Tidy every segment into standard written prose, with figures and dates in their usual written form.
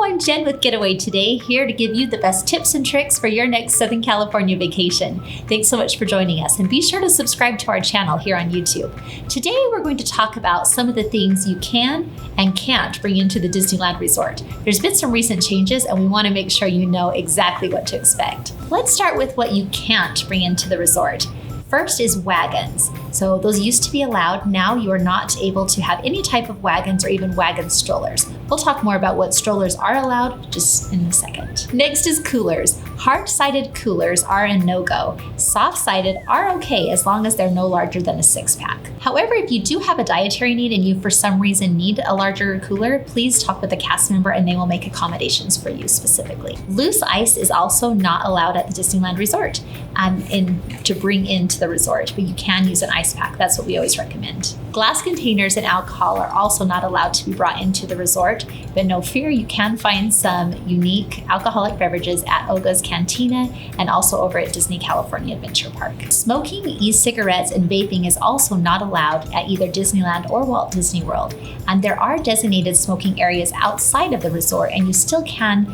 I'm Jen with Getaway today, here to give you the best tips and tricks for your next Southern California vacation. Thanks so much for joining us, and be sure to subscribe to our channel here on YouTube. Today, we're going to talk about some of the things you can and can't bring into the Disneyland Resort. There's been some recent changes, and we want to make sure you know exactly what to expect. Let's start with what you can't bring into the resort. First is wagons. So those used to be allowed. Now you are not able to have any type of wagons or even wagon strollers. We'll talk more about what strollers are allowed just in a second. Next is coolers. Hard-sided coolers are a no-go. Soft-sided are okay as long as they're no larger than a 6-pack. However, if you do have a dietary need and you for some reason need a larger cooler, please talk with a cast member and they will make accommodations for you specifically. Loose ice is also not allowed at the Disneyland Resort to bring into the resort, but you can use an ice pack. That's what we always recommend. Glass containers and alcohol are also not allowed to be brought into the resort, but no fear, you can find some unique alcoholic beverages at Oga's Cantina and also over at Disney California Adventure Park. Smoking, e-cigarettes, and vaping is also not allowed at either Disneyland or Walt Disney World. And there are designated smoking areas outside of the resort, and you still can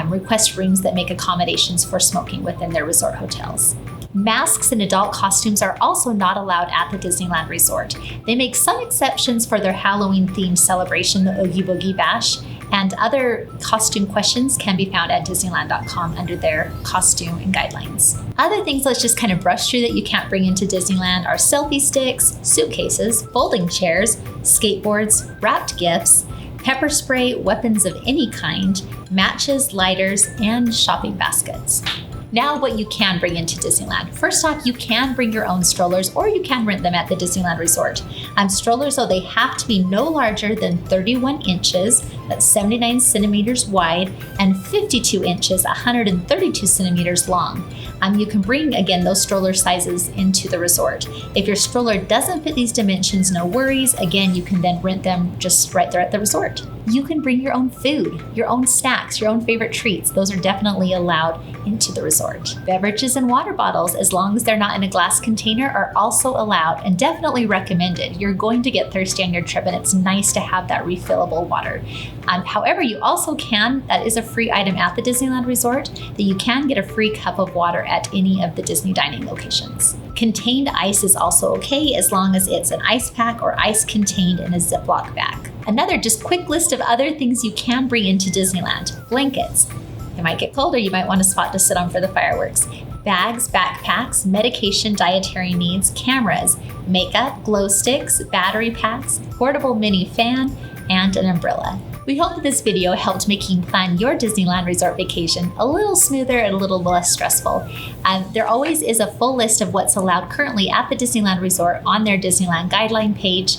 request rooms that make accommodations for smoking within their resort hotels. Masks and adult costumes are also not allowed at the Disneyland Resort. They make some exceptions for their Halloween-themed celebration, the Oogie Boogie Bash, and other costume questions can be found at Disneyland.com under their costume and guidelines. Other things let's just kind of brush through that you can't bring into Disneyland are selfie sticks, suitcases, folding chairs, skateboards, wrapped gifts, pepper spray, weapons of any kind, matches, lighters, and shopping baskets. Now, what you can bring into Disneyland. First off, you can bring your own strollers or you can rent them at the Disneyland Resort. Strollers, though, they have to be no larger than 31 inches, that's 79 centimeters wide, and 52 inches, 132 centimeters long. You can bring, again, those stroller sizes into the resort. If your stroller doesn't fit these dimensions, no worries. Again, you can then rent them just right there at the resort. You can bring your own food, your own snacks, your own favorite treats. Those are definitely allowed into the resort. Beverages and water bottles, as long as they're not in a glass container, are also allowed and definitely recommended. You're going to get thirsty on your trip, and it's nice to have that refillable water. However, you also can, that is a free item at the Disneyland Resort, that you can get a free cup of water at any of the Disney dining locations. Contained ice is also okay as long as it's an ice pack or ice contained in a Ziploc bag. Another just quick list of other things you can bring into Disneyland. Blankets. It might get cold or you might want a spot to sit on for the fireworks. Bags, backpacks, medication, dietary needs, cameras, makeup, glow sticks, battery packs, portable mini fan, and an umbrella. We hope that this video helped making plan your Disneyland Resort vacation a little smoother and a little less stressful. There always is a full list of what's allowed currently at the Disneyland Resort on their Disneyland guideline page.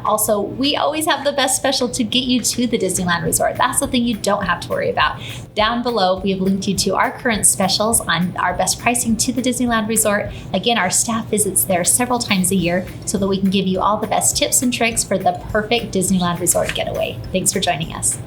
Also, we always have the best special to get you to the Disneyland Resort. That's the thing you don't have to worry about. Down below, we have linked you to our current specials on our best pricing to the Disneyland Resort. Again, our staff visits there several times a year so that we can give you all the best tips and tricks for the perfect Disneyland Resort getaway. Thanks for joining us.